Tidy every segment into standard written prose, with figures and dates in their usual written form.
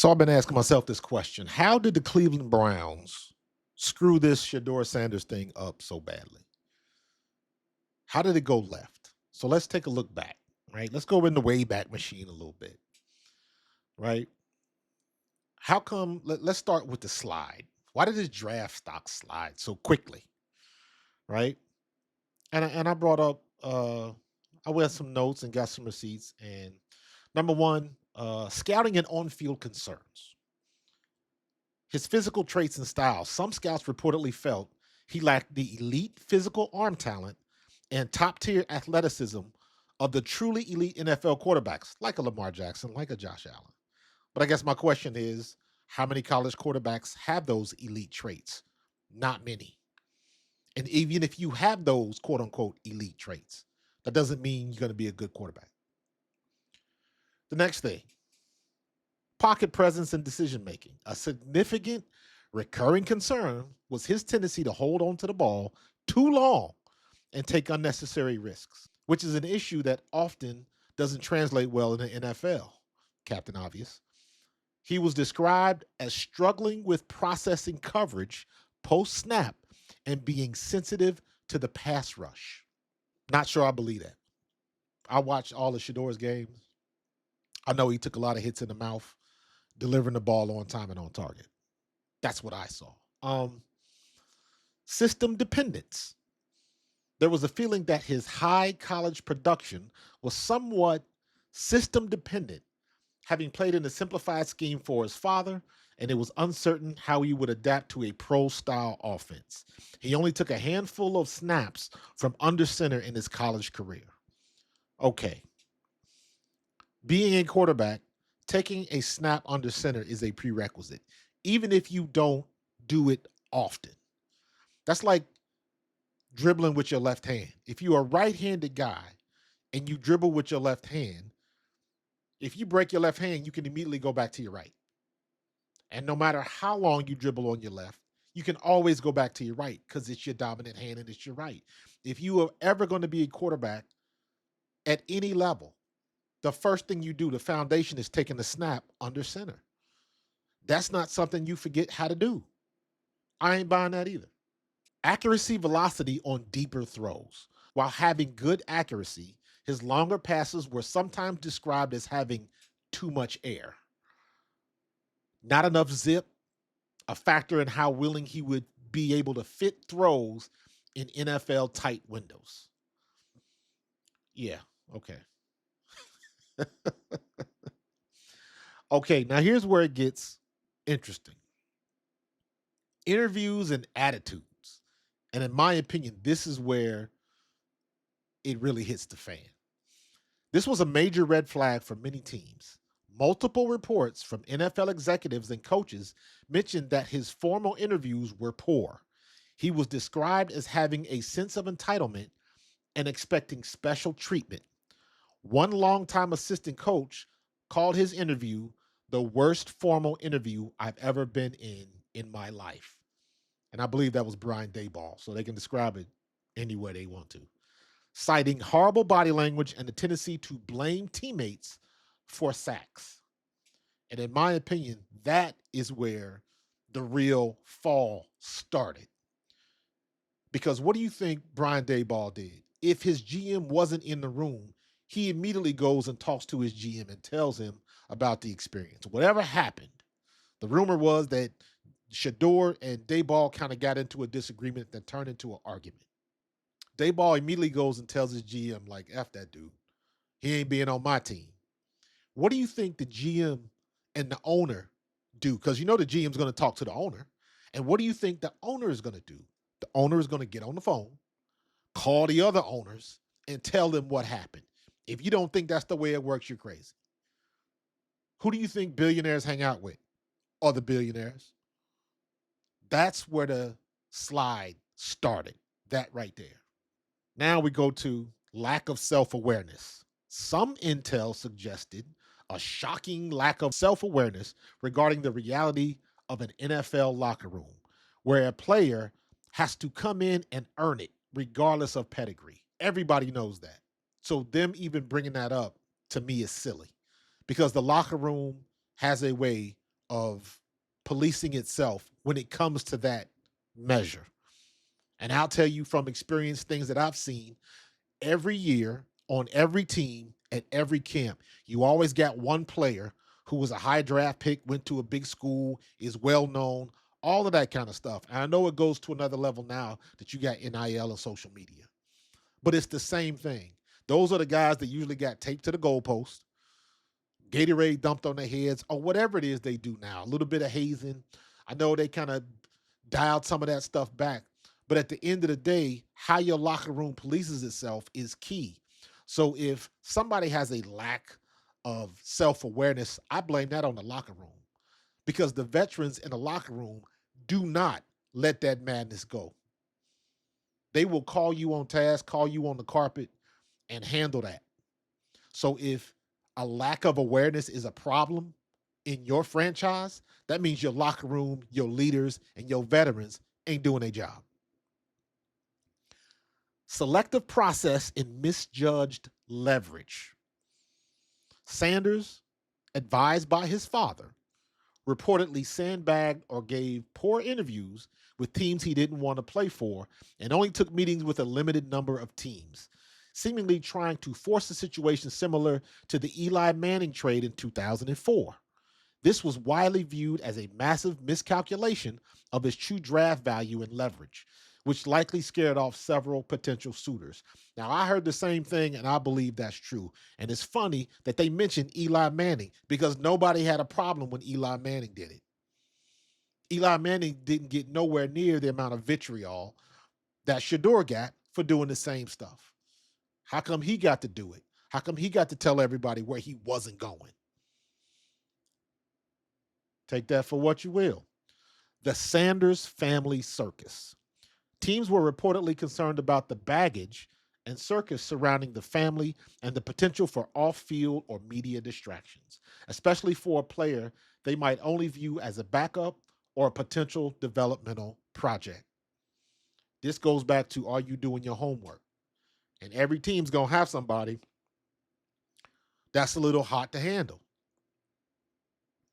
So I've been asking myself this question. How did the Cleveland Browns screw this Shedeur Sanders thing up so badly? How did it go left? So let's take a look back, right? Let's go in the Wayback Machine a little bit, right? How come, let's start with the slide. Why did this draft stock slide so quickly, right? And I brought up, I read some notes and got some receipts. And number one, scouting and on-field concerns. His physical traits and style. Some scouts reportedly felt he lacked the elite physical arm talent and top tier athleticism of the truly elite NFL quarterbacks, like a Lamar Jackson, like a Josh Allen. But I guess my question is, how many college quarterbacks have those elite traits? Not many. And even if you have those quote unquote elite traits, that doesn't mean you're going to be a good quarterback. The next thing, pocket presence and decision making. A significant recurring concern was his tendency to hold on to the ball too long and take unnecessary risks, which is an issue that often doesn't translate well in the NFL, Captain Obvious. He was described as struggling with processing coverage post snap and being sensitive to the pass rush. Not sure I believe that. I watched all of Shedeur's games. I know he took a lot of hits in the mouth, delivering the ball on time and on target. That's what I saw. System dependence. There was a feeling that his high college production was somewhat system dependent, having played in a simplified scheme for his father, and it was uncertain how he would adapt to a pro style offense. He only took a handful of snaps from under center in his college career. Okay. Being a quarterback, taking a snap under center is a prerequisite, even if you don't do it often. That's like dribbling with your left hand. If you're a right handed guy and you dribble with your left hand, if you break your left hand, you can immediately go back to your right. And no matter how long you dribble on your left, you can always go back to your right because it's your dominant hand and it's your right. If you are ever going to be a quarterback at any level, the first thing you do, the foundation is taking the snap under center. That's not something you forget how to do. I ain't buying that either. Accuracy velocity on deeper throws. While having good accuracy, his longer passes were sometimes described as having too much air. Not enough zip, a factor in how willing he would be able to fit throws in NFL tight windows. Yeah, okay. Okay, now here's where it gets interesting. Interviews and attitudes. And in my opinion, this is where it really hits the fan. This was a major red flag for many teams. Multiple reports from NFL executives and coaches mentioned that his formal interviews were poor. He was described as having a sense of entitlement and expecting special treatment. One longtime assistant coach called his interview the worst formal interview I've ever been in my life. And I believe that was Brian Daboll, so they can describe it any way they want to, citing horrible body language and the tendency to blame teammates for sacks. And in my opinion, that is where the real fall started. Because what do you think Brian Daboll did? If his GM wasn't in the room, he immediately goes and talks to his GM and tells him about the experience. Whatever happened, the rumor was that Shedeur and Daboll kind of got into a disagreement that turned into an argument. Daboll immediately goes and tells his GM, like, F that dude. He ain't being on my team. What do you think the GM and the owner do? Because you know the GM's going to talk to the owner. And what do you think the owner is going to do? The owner is going to get on the phone, call the other owners, and tell them what happened. If you don't think that's the way it works, you're crazy. Who do you think billionaires hang out with? Other billionaires. That's where the slide started. That right there. Now we go to lack of self-awareness. Some intel suggested a shocking lack of self-awareness regarding the reality of an NFL locker room, where a player has to come in and earn it, regardless of pedigree. Everybody knows that. So them even bringing that up to me is silly, because the locker room has a way of policing itself when it comes to that measure. And I'll tell you from experience, things that I've seen every year on every team at every camp, you always got one player who was a high draft pick, went to a big school, is well known, all of that kind of stuff. And I know it goes to another level now that you got NIL and social media, but it's the same thing. Those are the guys that usually got taped to the goalpost, Gatorade dumped on their heads, or whatever it is they do now. A little bit of hazing. I know they kind of dialed some of that stuff back. But at the end of the day, how your locker room polices itself is key. So if somebody has a lack of self awareness, I blame that on the locker room because the veterans in the locker room do not let that madness go. They will call you on task, call you on the carpet, and handle that. So if a lack of awareness is a problem in your franchise, that means your locker room, your leaders, and your veterans ain't doing their job. Selective process and misjudged leverage. Sanders, advised by his father, reportedly sandbagged or gave poor interviews with teams he didn't want to play for and only took meetings with a limited number of teams, seemingly trying to force a situation similar to the Eli Manning trade in 2004. This was widely viewed as a massive miscalculation of his true draft value and leverage, which likely scared off several potential suitors. Now, I heard the same thing, and I believe that's true. And it's funny that they mentioned Eli Manning because nobody had a problem when Eli Manning did it. Eli Manning didn't get nowhere near the amount of vitriol that Shedeur got for doing the same stuff. How come he got to do it? How come he got to tell everybody where he wasn't going? Take that for what you will. The Sanders family circus. Teams were reportedly concerned about the baggage and circus surrounding the family and the potential for off field or media distractions, especially for a player they might only view as a backup or a potential developmental project. This goes back to, are you doing your homework? And every team's going to have somebody that's a little hot to handle.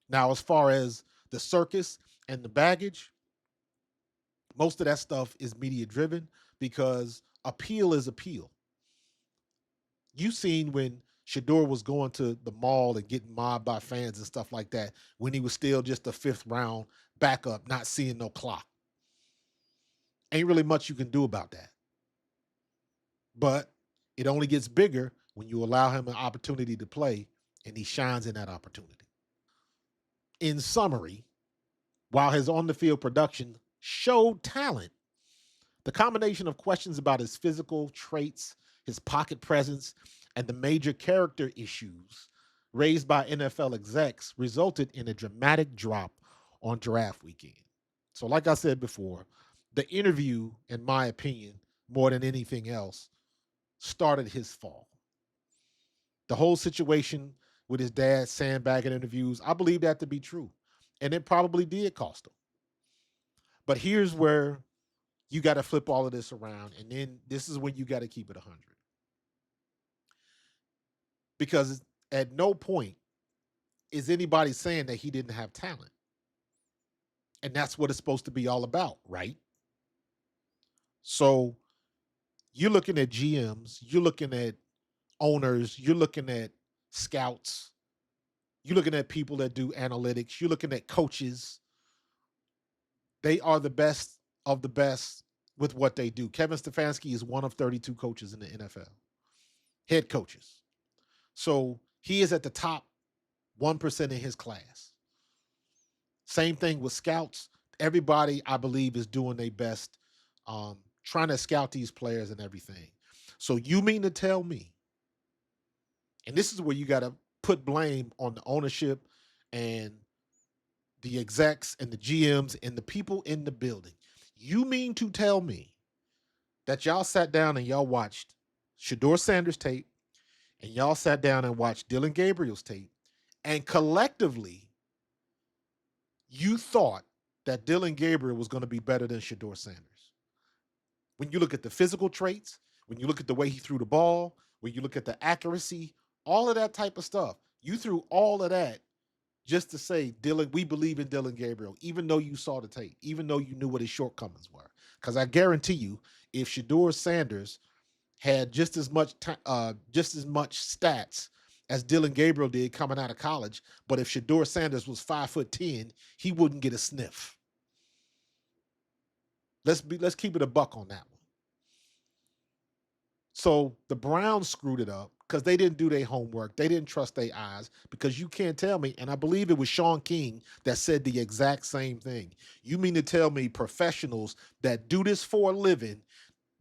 Now, as far as the circus and the baggage, most of that stuff is media driven because appeal is appeal. You seen when Shedeur was going to the mall and getting mobbed by fans and stuff like that when he was still just a fifth round backup, not seeing no clock. Ain't really much you can do about that. But it only gets bigger when you allow him an opportunity to play and he shines in that opportunity. In summary, while his on the field production showed talent, the combination of questions about his physical traits, his pocket presence, and the major character issues raised by NFL execs resulted in a dramatic drop on draft weekend. So, like I said before, the interview, in my opinion, more than anything else, started his fall. The whole situation with his dad sandbagging interviews, I believe that to be true. And it probably did cost him. But here's where you got to flip all of this around. And then this is when you got to keep it 100. Because at no point is anybody saying that he didn't have talent. And that's what it's supposed to be all about, right? So you're looking at GMs, you're looking at owners, you're looking at scouts, you're looking at people that do analytics, you're looking at coaches. They are the best of the best with what they do. Kevin Stefanski is one of 32 coaches in the NFL, head coaches. So he is at the top 1% in his class. Same thing with scouts. Everybody, I believe, is doing their best, trying to scout these players and everything. So you mean to tell me, and this is where you got to put blame on the ownership and the execs and the GMs and the people in the building. You mean to tell me that y'all sat down and y'all watched Shedeur Sanders tape and y'all sat down and watched Dylan Gabriel's tape and collectively you thought that Dylan Gabriel was going to be better than Shedeur Sanders? When you look at the physical traits, when you look at the way he threw the ball, when you look at the accuracy, all of that type of stuff, you threw all of that just to say, Dylan, we believe in Dylan Gabriel, even though you saw the tape, even though you knew what his shortcomings were. Because I guarantee you, if Shedeur Sanders had just as much stats as Dylan Gabriel did coming out of college, but if Shedeur Sanders was 5'10", he wouldn't get a sniff. Let's keep it a buck on that one. So the Browns screwed it up because they didn't do their homework. They didn't trust their eyes, because you can't tell me, and I believe it was Sean King that said the exact same thing. You mean to tell me professionals that do this for a living,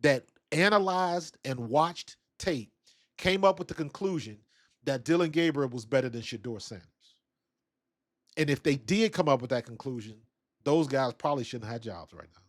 that analyzed and watched tape, came up with the conclusion that Dylan Gabriel was better than Shedeur Sanders? And if they did come up with that conclusion, those guys probably shouldn't have jobs right now.